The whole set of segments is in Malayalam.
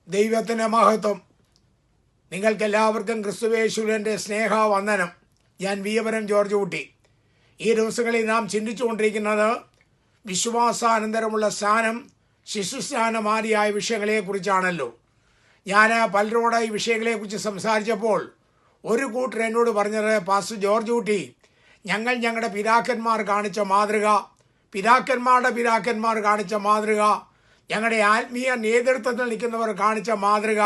ദൈവത്തിന് മഹത്വം. നിങ്ങൾക്കെല്ലാവർക്കും ക്രിസ്തുവേശുവിൻ്റെ സ്നേഹവന്ദനം. ഞാൻ വീയപുരം ജോർജ് കുട്ടി. ഈ ദിവസങ്ങളിൽ നാം ചിന്തിച്ചുകൊണ്ടിരിക്കുന്നത് വിശ്വാസാനന്തരമുള്ള സ്നാനം, ശിശുസ്നാനമാരിയായ വിഷയങ്ങളെക്കുറിച്ചാണല്ലോ. ഞാൻ പലരോട് ഈ വിഷയങ്ങളെക്കുറിച്ച് സംസാരിച്ചപ്പോൾ ഒരു കൂട്ടർ എന്നോട് പറഞ്ഞത്, പാസ്റ്റർ ജോർജ് കുട്ടി, ഞങ്ങളുടെ പിതാക്കന്മാർ കാണിച്ച മാതൃക, പിതാക്കന്മാരുടെ പിതാക്കന്മാർ കാണിച്ച മാതൃക, ഞങ്ങളുടെ ആത്മീയ നേതൃത്വത്തിൽ നിൽക്കുന്നവർ കാണിച്ച മാതൃക,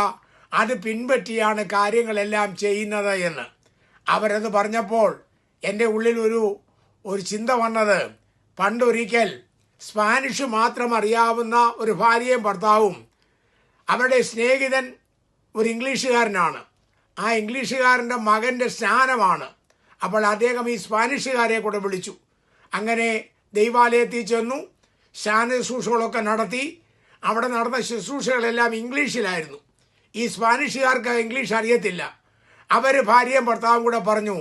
അത് പിൻപറ്റിയാണ് കാര്യങ്ങളെല്ലാം ചെയ്യുന്നത് എന്ന് അവരത് പറഞ്ഞപ്പോൾ എൻ്റെ ഉള്ളിൽ ഒരു ചിന്ത വന്നത്, പണ്ടൊരിക്കൽ സ്പാനിഷ് മാത്രം അറിയാവുന്ന ഒരു ഭാര്യയും ഭർത്താവും, അവരുടെ സ്നേഹിതൻ ഒരു ഇംഗ്ലീഷുകാരനാണ്. ആ ഇംഗ്ലീഷുകാരൻ്റെ മകൻ്റെ സ്നാനമാണ്. അപ്പോൾ അദ്ദേഹം ഈ സ്പാനിഷുകാരെ കൂടെ വിളിച്ചു. അങ്ങനെ ദൈവാലയത്തിൽ ചെന്നു, സ്നാന ശുശ്രൂഷകളൊക്കെ നടത്തി. അവിടെ നടന്ന ശുശ്രൂഷകളെല്ലാം ഇംഗ്ലീഷിലായിരുന്നു. ഈ സ്പാനിഷുകാർക്ക് ഇംഗ്ലീഷ് അറിയത്തില്ല. അവർ ഭാര്യയും ഭർത്താവും കൂടെ പറഞ്ഞു,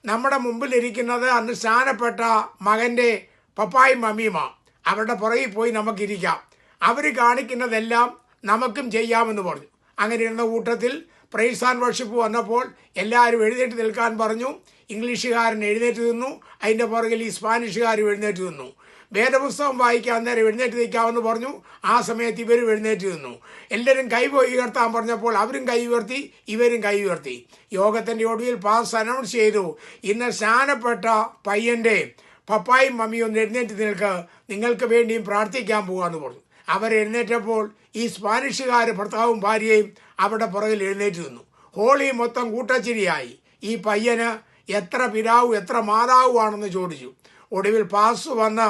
നമ്മുടെ മുമ്പിലിരിക്കുന്നത് അന്ന് സ്നാനപ്പെട്ട മകൻ്റെ പപ്പായും മമ്മിയുമാ, അവരുടെ പുറകിൽ പോയി നമുക്കിരിക്കാം, അവർ കാണിക്കുന്നതെല്ലാം നമുക്കും ചെയ്യാമെന്ന് പറഞ്ഞു. അങ്ങനെ ഇരുന്ന കൂട്ടത്തിൽ പ്രൈസ് ആൻഡ് വർഷിപ്പ് വന്നപ്പോൾ എല്ലാവരും എഴുന്നേറ്റ് നിൽക്കാൻ പറഞ്ഞു. ഇംഗ്ലീഷുകാരൻ എഴുന്നേറ്റ് നിന്നു, അതിൻ്റെ പുറകിൽ ഈ സ്പാനിഷുകാരും എഴുന്നേറ്റ് നിന്നു. വേദപുസ്തകം വായിക്കാൻ നേരം എഴുന്നേറ്റ് നിൽക്കാമെന്ന് പറഞ്ഞു. ആ സമയത്ത് ഇവരും എഴുന്നേറ്റ് നിന്നു. എല്ലാവരും കൈ ഉയർത്താൻ പറഞ്ഞപ്പോൾ അവരും കൈ ഉയർത്തി, ഇവരും കൈ ഉയർത്തി. യോഗത്തിൻ്റെ ഒടുവിൽ പാസ് അനൗൺസ് ചെയ്തു, ഇന്ന് സ്നാനപ്പെട്ട പയ്യൻ്റെ പപ്പായും മമ്മിയും ഒന്ന് എഴുന്നേറ്റ് നിൽക്ക്, നിങ്ങൾക്ക് വേണ്ടിയും പ്രാർത്ഥിക്കാൻ പോകാമെന്ന് പറഞ്ഞു. അവരെഴുന്നേറ്റപ്പോൾ ഈ സ്പാനിഷുകാർ ഭർത്താവും ഭാര്യയും അവിടെ പുറകിൽ എഴുന്നേറ്റ് നിന്നു. ഹോളി മൊത്തം കൂട്ടച്ചിരിയായി. ഈ പയ്യന് എത്ര പിതാവും എത്ര മാതാവുമാണെന്ന് ചോദിച്ചു. ഒടുവിൽ പാസ് വന്ന്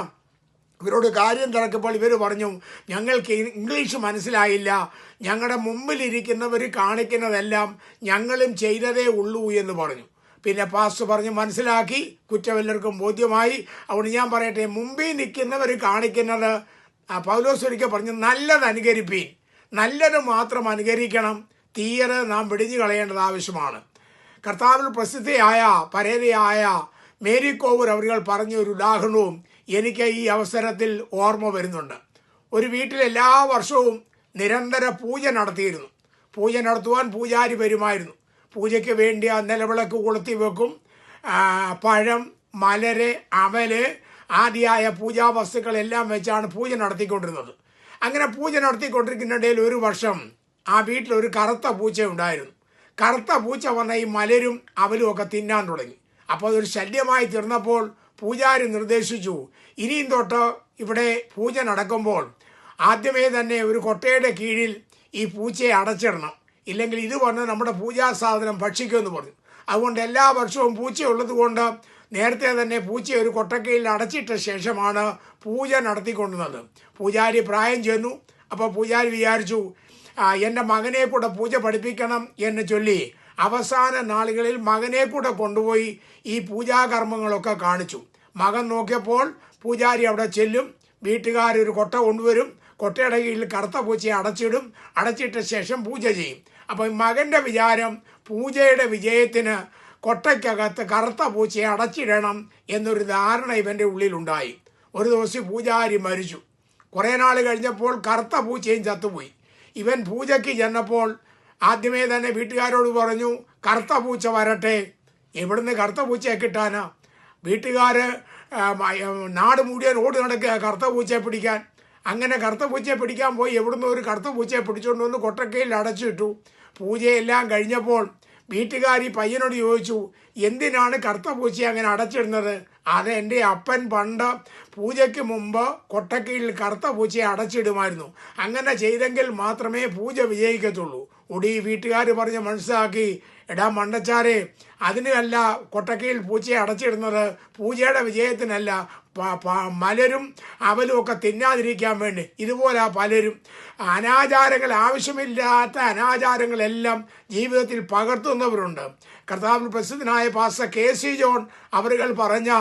ഇവരോട് കാര്യം തിരക്കപ്പോൾ ഇവർ പറഞ്ഞു, ഞങ്ങൾക്ക് ഇംഗ്ലീഷ് മനസ്സിലായില്ല, ഞങ്ങളുടെ മുമ്പിലിരിക്കുന്നവർ കാണിക്കുന്നതെല്ലാം ഞങ്ങളും ചെയ്തതേ ഉള്ളൂ എന്ന് പറഞ്ഞു. പിന്നെ പാസ്റ്റർ പറഞ്ഞ് മനസ്സിലാക്കി, കുറ്റമെല്ലാവർക്കും ബോധ്യമായി. അതുകൊണ്ട് ഞാൻ പറയട്ടെ, മുമ്പിൽ നിൽക്കുന്നവർ കാണിക്കുന്നത്, പൗലോസ് ഒരിക്കൽ പറഞ്ഞു, നല്ലത് അനുകരിപ്പീൻ, നല്ലത് മാത്രം അനുകരിക്കണം, തീയറ് നാം വെടിഞ്ഞു കളയേണ്ടത് ആവശ്യമാണ്. കർത്താവിൽ പ്രസിദ്ധയായ പരേതയായ മേരി കോവൂർ അവർ പറഞ്ഞ ഒരു ഉദാഹരണവും എനിക്ക് ഈ അവസരത്തിൽ ഓർമ്മ വരുന്നുണ്ട്. ഒരു വീട്ടിൽ എല്ലാ വർഷവും നിരന്തര പൂജ നടത്തിയിരുന്നു. പൂജ നടത്തുവാൻ പൂജാരി വരുമായിരുന്നു. പൂജയ്ക്ക് വേണ്ടി ആ നിലവിളക്ക് കൊളുത്തി വെക്കും. പഴം, മലര്, അവല് ആദിയായ പൂജാ വസ്തുക്കളെല്ലാം വെച്ചാണ് പൂജ നടത്തിക്കൊണ്ടിരുന്നത്. അങ്ങനെ പൂജ നടത്തിക്കൊണ്ടിരിക്കുന്നിടയിൽ ഒരു വർഷം ആ വീട്ടിൽ ഒരു കറുത്ത പൂച്ച ഉണ്ടായിരുന്നു. കറുത്ത പൂച്ച വന്ന ഈ മലരും അവലും ഒക്കെ തിന്നാൻ തുടങ്ങി. അപ്പോൾ അതൊരു ശല്യമായി തീർന്നപ്പോൾ പൂജാരി നിർദ്ദേശിച്ചു, ഇനിയും തൊട്ട് ഇവിടെ പൂജ നടക്കുമ്പോൾ ആദ്യമേ തന്നെ ഒരു കൊട്ടയുടെ കീഴിൽ ഈ പൂച്ചയെ അടച്ചിടണം, ഇല്ലെങ്കിൽ ഇത് വന്ന് നമ്മുടെ പൂജാ സാധനം ഭക്ഷിക്കുമെന്ന് പറഞ്ഞു. അതുകൊണ്ട് എല്ലാ വർഷവും പൂച്ചയുള്ളത് കൊണ്ട് നേരത്തെ തന്നെ പൂച്ചയെ ഒരു കൊട്ടക്കീഴിൽ അടച്ചിട്ട ശേഷമാണ് പൂജ നടത്തിക്കൊണ്ടുവന്നത്. പൂജാരി പ്രായം ചെന്നു. അപ്പോൾ പൂജാരി വിചാരിച്ചു, എൻ്റെ മകനെ കൂടെ പൂജ പഠിപ്പിക്കണം എന്ന് ചൊല്ലി അവസാന നാളുകളിൽ മകനെ കൂടെ കൊണ്ടുപോയി ഈ പൂജാകർമ്മങ്ങളൊക്കെ കാണിച്ചു. മകൻ നോക്കിയപ്പോൾ പൂജാരി അവിടെ ചെല്ലും, വീട്ടുകാരൊരു കൊട്ട കൊണ്ടുവരും, കൊട്ടയുടെ കീഴിൽ കറുത്ത പൂച്ചയെ അടച്ചിടും, അടച്ചിട്ട ശേഷം പൂജ ചെയ്യും. അപ്പോൾ മകൻ്റെ വിചാരം പൂജയുടെ വിജയത്തിന് കൊട്ടയ്ക്കകത്ത് കറുത്ത പൂച്ചയെ അടച്ചിടണം എന്നൊരു ധാരണ ഇവൻ്റെ ഉള്ളിലുണ്ടായി. ഒരു ദിവസം പൂജാരി മരിച്ചു. കുറേ നാൾ കഴിഞ്ഞപ്പോൾ കറുത്ത പൂച്ചയും ചത്തുപോയി. ഇവൻ പൂജയ്ക്ക് ചെന്നപ്പോൾ ആദ്യമേ തന്നെ വീട്ടുകാരോട് പറഞ്ഞു, കറുത്ത പൂച്ച വരട്ടെ. എവിടുന്ന് കറുത്ത പൂച്ചയെ കിട്ടാനാ? വീട്ടുകാർ നാട് മുഴുവൻ ഓടി നടക്കുക കറുത്ത പൂച്ചയെ പിടിക്കാൻ. അങ്ങനെ കറുത്ത പൂച്ചയെ പിടിക്കാൻ പോയി എവിടുന്ന് ഒരു കറുത്ത പൂച്ചയെ പിടിച്ചുകൊണ്ട് വന്ന് കൊട്ടക്കയിൽ അടച്ചിട്ടു. പൂജയെല്ലാം കഴിഞ്ഞപ്പോൾ വീട്ടുകാർ ഈ പയ്യനോട് ചോദിച്ചു, എന്തിനാണ് കറുത്ത പൂച്ചയെ അങ്ങനെ അടച്ചിടുന്നത്? അത് എൻ്റെ അപ്പൻ പണ്ട് പൂജയ്ക്ക് മുമ്പ് കൊട്ടക്കീഴിൽ കറുത്ത പൂച്ചയെ അടച്ചിടുമായിരുന്നു, അങ്ങനെ ചെയ്തെങ്കിൽ മാത്രമേ പൂജ വിജയിക്കത്തുള്ളൂ. ഒടി വീട്ടുകാർ പറഞ്ഞ് മനസ്സിലാക്കി, എടാ മണ്ടച്ചാരെ, അതിനല്ല കൊട്ടക്കീഴിൽ പൂച്ചയെ അടച്ചിടുന്നത്, പൂജയുടെ വിജയത്തിനല്ല, മലരും അവലും ഒക്കെ തിന്നാതിരിക്കാൻ വേണ്ടി. ഇതുപോലെ പലരും അനാചാരങ്ങൾ, ആവശ്യമില്ലാത്ത അനാചാരങ്ങളെല്ലാം ജീവിതത്തിൽ പകർത്തുന്നവരുണ്ട്. കർത്താവിൽ പ്രസിദ്ധനായ പാസ്റ്റർ KC ജോൺ അവരുകൾ പറഞ്ഞ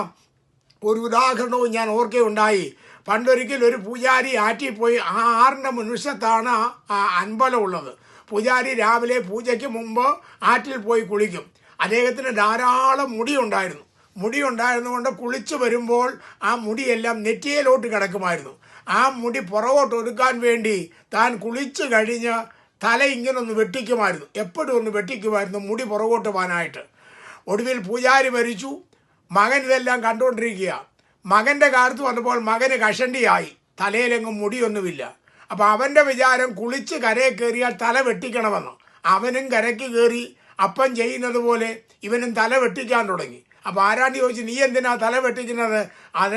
ഒരു ഉദാഹരണവും ഞാൻ ഓർക്കുകയുണ്ടായി. പണ്ടൊരിക്കൽ ഒരു പൂജാരി ആറ്റിൽ പോയി, ആ ആറിൻ്റെ മുൻവശത്താണ് അമ്പലം ഉള്ളത്. പൂജാരി രാവിലെ പൂജയ്ക്ക് മുമ്പ് ആറ്റിൽ പോയി കുളിക്കും. അദ്ദേഹത്തിന് ധാരാളം മുടി ഉണ്ടായിരുന്നുകൊണ്ട് കുളിച്ചു വരുമ്പോൾ ആ മുടിയെല്ലാം നെറ്റിയിലോട്ട് കിടക്കുമായിരുന്നു. ആ മുടി പുറകോട്ട് ഒതുക്കാൻ വേണ്ടി താൻ കുളിച്ചു കഴിഞ്ഞ് തല ഇങ്ങനെ ഒന്ന് വെട്ടിക്കുമായിരുന്നു, എപ്പോഴും ഒന്ന് വെട്ടിക്കുമായിരുന്നു മുടി പുറകോട്ട് പോകാനായിട്ട്. ഒടുവിൽ പൂജാരി മരിച്ചു. മകൻ ഇതെല്ലാം കണ്ടുകൊണ്ടിരിക്കുക. മകൻ്റെ കാലത്ത് വന്നപ്പോൾ മകന് കഷണ്ടിയായി, തലയിലെങ്ങും മുടിയൊന്നുമില്ല. അപ്പോൾ അവൻ്റെ വിചാരം കുളിച്ച് കരയിൽ കയറിയാൽ തല വെട്ടിക്കണമെന്ന്. അവനും കരയ്ക്ക് കയറി അപ്പം ചെയ്യുന്നത് പോലെ ഇവനും തല വെട്ടിക്കാൻ തുടങ്ങി. അപ്പോൾ ആരാണ്ട് ചോദിച്ചു, നീ എന്തിനാ തല വെട്ടിക്കുന്നത്? അത്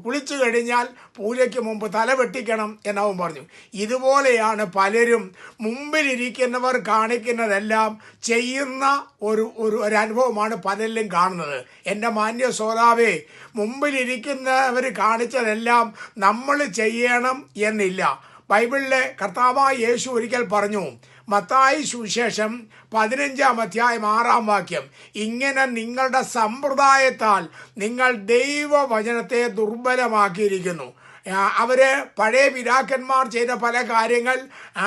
കുളിച്ചു കഴിഞ്ഞാൽ പൂജയ്ക്ക് മുമ്പ് തല വെട്ടിക്കണം എന്നവൻ പറഞ്ഞു. ഇതുപോലെയാണ് പലരും മുമ്പിലിരിക്കുന്നവർ കാണിക്കുന്നതെല്ലാം ചെയ്യുന്ന ഒരു അനുഭവമാണ് പലരിലും കാണുന്നത്. എൻ്റെ മാന്യ ശ്രോതാവേ, മുമ്പിലിരിക്കുന്നവർ കാണിച്ചതെല്ലാം നമ്മൾ ചെയ്യണം എന്നില്ല. ബൈബിളിലെ കർത്താവായ യേശു ഒരിക്കൽ പറഞ്ഞു, മത്തായി സുവിശേഷം 15-ാം അധ്യായം 6-ാം വാക്യം, ഇങ്ങനെ നിങ്ങളുടെ സമ്പ്രദായത്താൽ നിങ്ങൾ ദൈവവചനത്തെ ദുർബലമാക്കിയിരിക്കുന്നു. അവര് പഴയ പിതാക്കന്മാർ ചെയ്ത പല കാര്യങ്ങൾ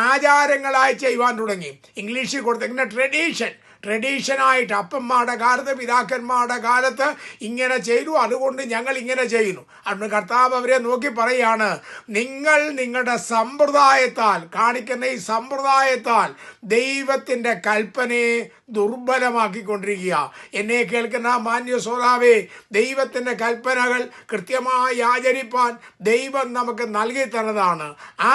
ആചാരങ്ങളായി ചെയ്യുവാൻ തുടങ്ങി. ഇംഗ്ലീഷിൽ കൊടുത്തിങ്ങനെ ട്രഡീഷനായിട്ട് അപ്പന്മാരുടെ കാലത്ത് പിതാക്കന്മാരുടെ കാലത്ത് ഇങ്ങനെ ചെയ്തു, അതുകൊണ്ട് ഞങ്ങൾ ഇങ്ങനെ ചെയ്യുന്നു. അതുകൊണ്ട് കർത്താവ് അവരെ നോക്കി പറയാണ്, നിങ്ങൾ നിങ്ങളുടെ സമ്പ്രദായത്താൽ കാണിക്കുന്ന ഈ സമ്പ്രദായത്താൽ ദൈവത്തിൻ്റെ കൽപ്പനയെ ദുർബലമാക്കിക്കൊണ്ടിരിക്കുക. എന്നെ കേൾക്കുന്ന മാന്യ ശ്രോതാവേ, ദൈവത്തിൻ്റെ കൽപ്പനകൾ കൃത്യമായി ആചരിപ്പാൻ ദൈവം നമുക്ക് നൽകി തന്നതാണ്. ആ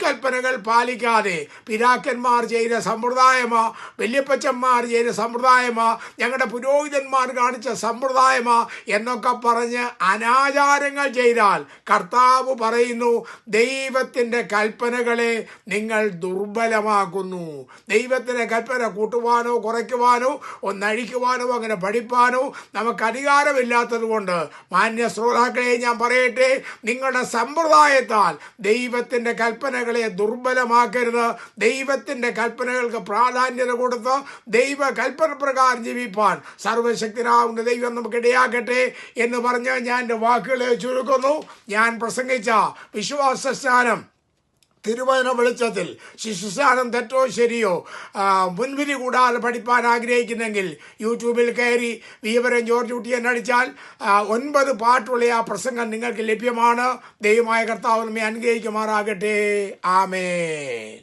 കൽപ്പനകൾ പാലിക്കാതെ പിതാക്കന്മാർ ചെയ്ത സമ്പ്രദായമോ വല്യപ്പച്ചന്മാർ ചെയ്ത സമ്പ്രദായമോ ഞങ്ങളുടെ പുരോഹിതന്മാർ കാണിച്ച സമ്പ്രദായമോ എന്നൊക്കെ പറഞ്ഞ് അനാചാരങ്ങൾ ചെയ്താൽ കർത്താവ് പറയുന്നു, ദൈവത്തിൻ്റെ കൽപ്പനകളെ നിങ്ങൾ ദുർബലമാക്കുന്നു. ദൈവത്തിൻ്റെ കൽപ്പന കൂട്ടുവാനോ കുറയ്ക്കുവാനോ ഒന്നഴിക്കുവാനോ അങ്ങനെ പഠിപ്പാനോ നമുക്ക് അധികാരമില്ലാത്തത് കൊണ്ട് മാന്യ ശ്രോതാക്കളെ ഞാൻ പറയട്ടെ, നിങ്ങളുടെ സമ്പ്രദായത്താൽ ദൈവത്തിൻ്റെ കൽപ്പനകളെ ദുർബലമാക്കരുത്. ദൈവത്തിൻ്റെ കൽപ്പനകൾക്ക് പ്രാധാന്യത കൊടുത്ത് ദൈവ കൽപ്പന പ്രകാരം ജീവിപ്പാൻ സർവശക്തനാകുന്ന ദൈവം നമുക്ക് ഇടയാക്കട്ടെ എന്ന് പറഞ്ഞ് ഞാൻ എൻ്റെ വാക്കുകളെ ചുരുക്കുന്നു. ഞാൻ പ്രസംഗിച്ച വിശ്വാസ സ്നാനം തിരുവചന വെളിച്ചത്തിൽ ശിശുസ്നാനം തെറ്റോ ശരിയോ മുൻവിധി കൂടാതെ പഠിപ്പാൻ ആഗ്രഹിക്കുന്നെങ്കിൽ യൂട്യൂബിൽ കയറി വീവരം ജോർജ് കുട്ടി എന്നടിച്ചാൽ 9 പാട്ടുള്ള ആ പ്രസംഗം നിങ്ങൾക്ക് ലഭ്യമാണ്. ദൈവമായ കർത്താവ് നമ്മെ അനുഗ്രഹിക്കുമാറാകട്ടെ. ആമേൻ.